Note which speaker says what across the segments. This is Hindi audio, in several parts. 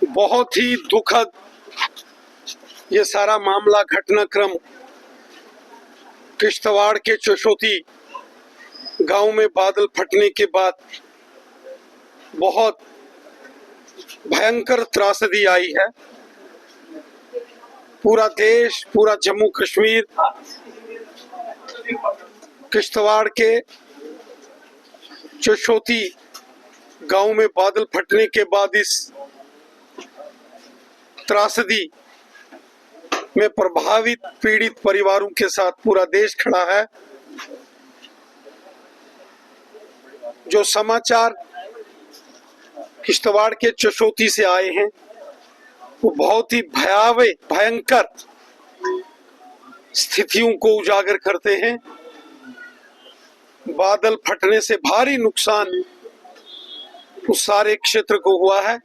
Speaker 1: बहुत ही दुखद ये सारा मामला घटनाक्रम किश्तवाड़ के चशोती गांव में बादल फटने के बाद बहुत भयंकर त्रासदी आई है। पूरा देश, पूरा जम्मू कश्मीर किश्तवाड़ के चशोती गांव में बादल फटने के बाद इस त्रासदी में प्रभावित पीड़ित परिवारों के साथ पूरा देश खड़ा है। जो समाचार किश्तवाड़ के चशोती से आए हैं वो बहुत ही भयंकर स्थितियों को उजागर करते हैं। बादल फटने से भारी नुकसान उस सारे क्षेत्र को हुआ है।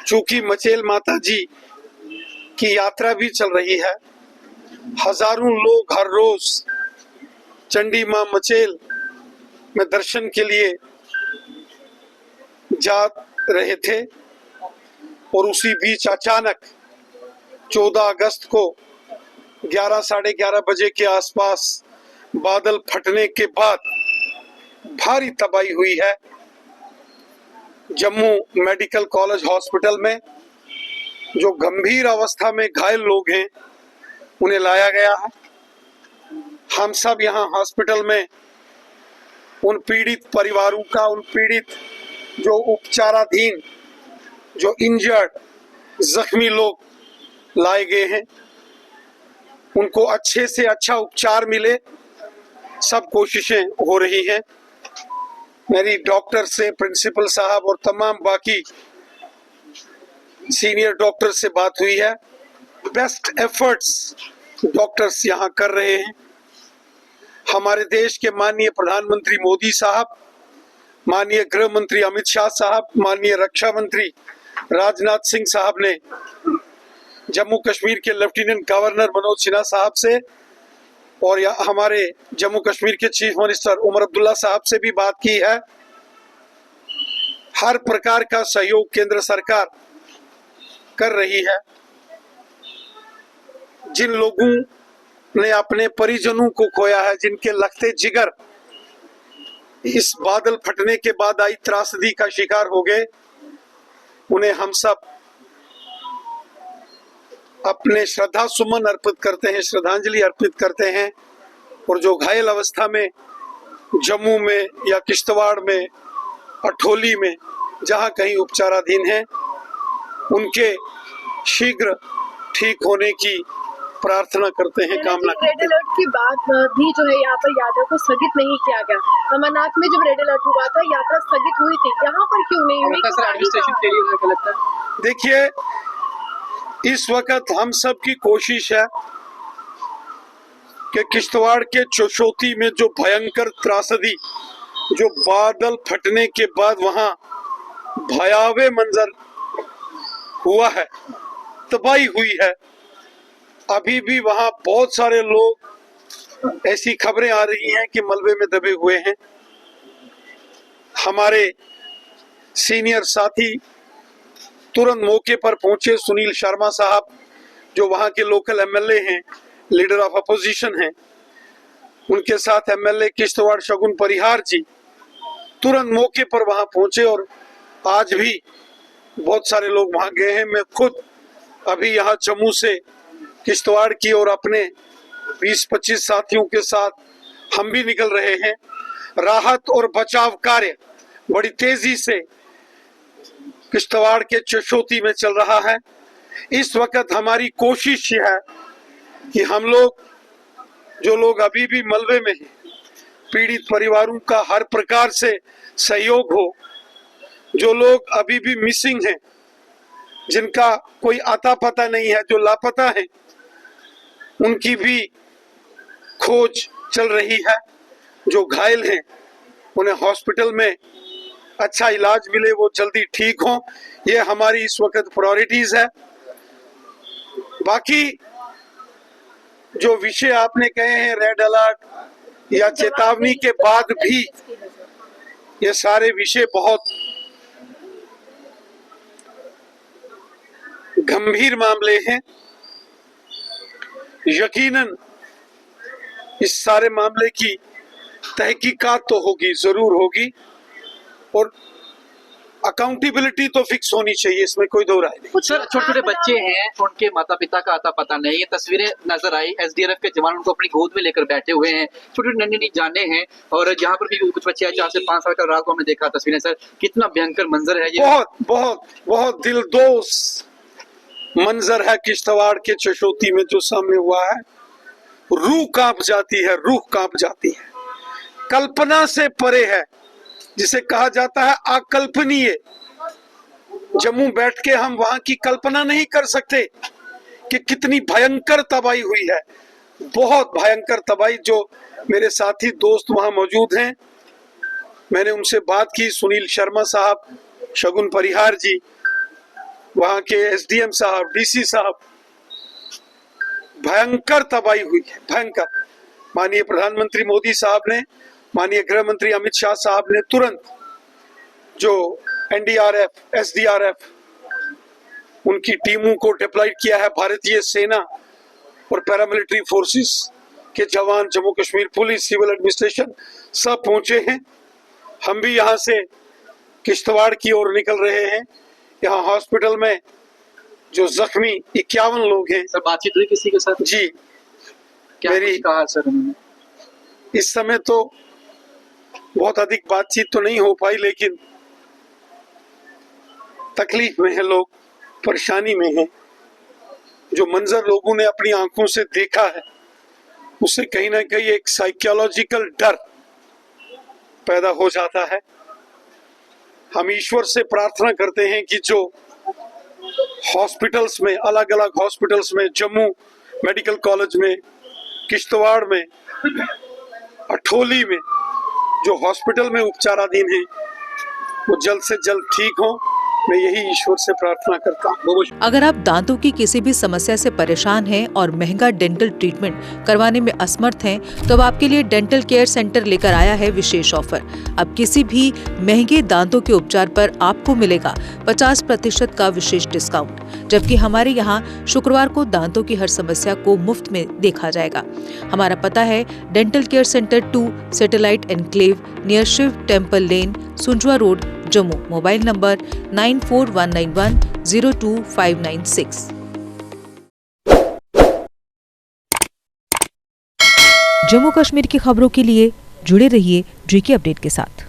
Speaker 1: चूंकि मचेल माता जी की यात्रा भी चल रही है, हजारों लोग हर रोज चंडी मां मचेल में दर्शन के लिए जा रहे थे और उसी बीच अचानक 14 अगस्त को 11 साढ़े 11 बजे के आसपास बादल फटने के बाद भारी तबाही हुई है। जम्मू मेडिकल कॉलेज हॉस्पिटल में जो गंभीर अवस्था में घायल लोग हैं उन्हें लाया गया है। हम सब यहाँ हॉस्पिटल में उन पीड़ित परिवारों का, उन पीड़ित जो उपचाराधीन, जो इंजर्ड, जख्मी लोग लाए गए हैं, उनको अच्छे से अच्छा उपचार मिले, सब कोशिशें हो रही हैं। मेरी डॉक्टर से, प्रिंसिपल साहब और तमाम बाकी सीनियर डॉक्टर से बात हुई है। बेस्ट एफर्ट्स डॉक्टर्स यहाँ कर रहे हैं। हमारे देश के माननीय प्रधानमंत्री मोदी साहब, माननीय गृह मंत्री अमित शाह साहब, माननीय रक्षा मंत्री राजनाथ सिंह साहब ने जम्मू कश्मीर के लेफ्टिनेंट गवर्नर मनोज सिन्हा साहब से और हमारे जम्मू कश्मीर के चीफ मिनिस्टर उमर अब्दुल्ला साहब से भी बात की है। हर प्रकार का सहयोग केंद्र सरकार कर रही है। जिन लोगों ने अपने परिजनों को खोया है, जिनके लगते जिगर इस बादल फटने के बाद आई त्रासदी का शिकार हो गए, उन्हें हम सब अपने श्रद्धा सुमन अर्पित करते हैं, श्रद्धांजलि अर्पित करते हैं। और जो घायल अवस्था में जम्मू में या किश्तवाड़ में, अठोली में जहां कहीं उपचाराधीन हैं, उनके शीघ्र ठीक होने की प्रार्थना करते हैं, कामना करते हैं।
Speaker 2: रेड अलर्ट की बात भी जो है यहाँ पर यात्रा को स्थगित नहीं किया गया। अमरनाथ में जब रेड अलर्ट हुआ था यात्रा स्थगित हुई थी, यहाँ पर क्यों नहीं हुई?
Speaker 1: देखिए, इस वक्त हम सब की कोशिश है कि किश्तवाड़ के चशोती में जो भयंकर त्रासदी, जो बादल फटने के बाद वहां भयावह मंजर हुआ है, तबाही हुई है, अभी भी वहां बहुत सारे लोग, ऐसी खबरें आ रही हैं कि मलबे में दबे हुए हैं। हमारे सीनियर साथी तुरंत मौके पर पहुंचे। सुनील शर्मा साहब जो वहां के लोकल एमएलए हैं, लीडर ऑफ अपोजिशन हैं, उनके साथ एमएलए किश्तवाड़ शगुन परिहार जी तुरंत मौके पर वहां पहुंचे और आज भी बहुत सारे लोग वहां गए हैं। मैं खुद अभी यहाँ जम्मू से किश्तवाड़ की और अपने 20-25 साथियों के साथ हम भी निकल रहे हैं। राहत और बचाव कार्य बड़ी तेजी से किश्तवाड़ के चशोती में चल रहा है। इस वक्त हमारी कोशिश ये है कि हम लोग, जो लोग अभी भी मलबे में हैं, पीड़ित परिवारों का हर प्रकार से सहयोग हो। जो लोग अभी भी मिसिंग हैं, जिनका कोई आता पता नहीं है, जो लापता हैं, उनकी भी खोज चल रही है। जो घायल हैं उन्हें हॉस्पिटल में अच्छा इलाज मिले, वो जल्दी ठीक हों, ये हमारी इस वक्त प्रायोरिटीज है। बाकी जो विषय आपने कहे हैं, रेड अलर्ट या चेतावनी के बाद भी, ये सारे विषय बहुत गंभीर मामले हैं। यकीनन इस सारे मामले की तहकीकात तो होगी, जरूर होगी, और अकाउंटेबिलिटी तो फिक्स होनी चाहिए, इसमें कोई दो राय नहीं।
Speaker 3: सर, छोटे छोटे बच्चे हैं, उनके माता पिता का आता पता नहीं। ये तस्वीरें नजर आई, एसडीआरएफ के जवान उनको अपनी गोद में लेकर बैठे हुए हैं, छोटे छोटे नन्ही जाने हैं, और जहाँ पर भी कुछ बच्चे 4 से 5 साल का रात को हमने देखा तस्वीरें। सर, कितना भयंकर मंजर है ये।
Speaker 1: बहुत बहुत बहुत दिलदोज मंजर है किश्तवाड़ के चशोती में जो सामने हुआ है। रूह कांप जाती है, रूह कांप जाती है, कल्पना से परे है, जिसे कहा जाता है अकल्पनीय। जम्मू बैठ के हम वहां की कल्पना नहीं कर सकते कि कितनी भयंकर तबाही हुई है, बहुत भयंकर तबाही। जो मेरे साथी दोस्त वहां मौजूद हैं, मैंने उनसे बात की, सुनील शर्मा साहब, शगुन परिहार जी, वहां के एसडीएम साहब, डीसी साहब, भयंकर तबाही हुई है, भयंकर। माननीय प्रधानमंत्री मोदी साहब ने, माननीय गृह मंत्री अमित शाह साहब ने तुरंत जो एनडीआरएफ, एसडीआरएफ, उनकी टीमों को डिप्लॉय किया है। भारतीय सेना और पैरामिलिट्री फोर्सेस के जवान, Jammu Kashmir police, civil administration सब पहुंचे हैं। हम भी यहाँ से किश्तवाड़ की ओर निकल रहे हैं। यहाँ हॉस्पिटल में जो जख्मी 51 लोग हैं।
Speaker 3: सर, बातचीत हुई किसी के साथ?
Speaker 1: जी,
Speaker 3: क्या
Speaker 1: मेरी
Speaker 3: कुछ कहा सर उन्होंने?
Speaker 1: इस समय तो बहुत अधिक बातचीत तो नहीं हो पाई, लेकिन तकलीफ में है लोग, परेशानी में है। जो मंजर लोगों ने अपनी आंखों से देखा है, उससे कहीं ना कहीं एक साइकोलॉजिकल डर पैदा हो जाता है। हम ईश्वर से प्रार्थना करते हैं कि जो हॉस्पिटल्स में, अलग अलग हॉस्पिटल्स में, जम्मू मेडिकल कॉलेज में, किश्तवाड़ में, अठोली में जो हॉस्पिटल में उपचाराधीन हैं, वो जल्द से जल्द ठीक हो। मैं यही ईश्वर से प्रार्थना करता हूँ।
Speaker 4: अगर आप दांतों की किसी भी समस्या से परेशान हैं और महंगा डेंटल ट्रीटमेंट करवाने में असमर्थ हैं, तो अब आपके लिए डेंटल केयर सेंटर लेकर आया है विशेष ऑफर। अब किसी भी महंगे दांतों के उपचार पर आपको मिलेगा 50% का विशेष डिस्काउंट, जबकि हमारे यहाँ शुक्रवार को दांतों की हर समस्या को मुफ्त में देखा जाएगा। हमारा पता है dental care centre 2, satellite enclave, near Shiv temple lane, Sunjwan road, Jammu. Mobile number 9419102596। Jammu Kashmir की खबरों के लिए जुड़े रहिए GK अपडेट के साथ।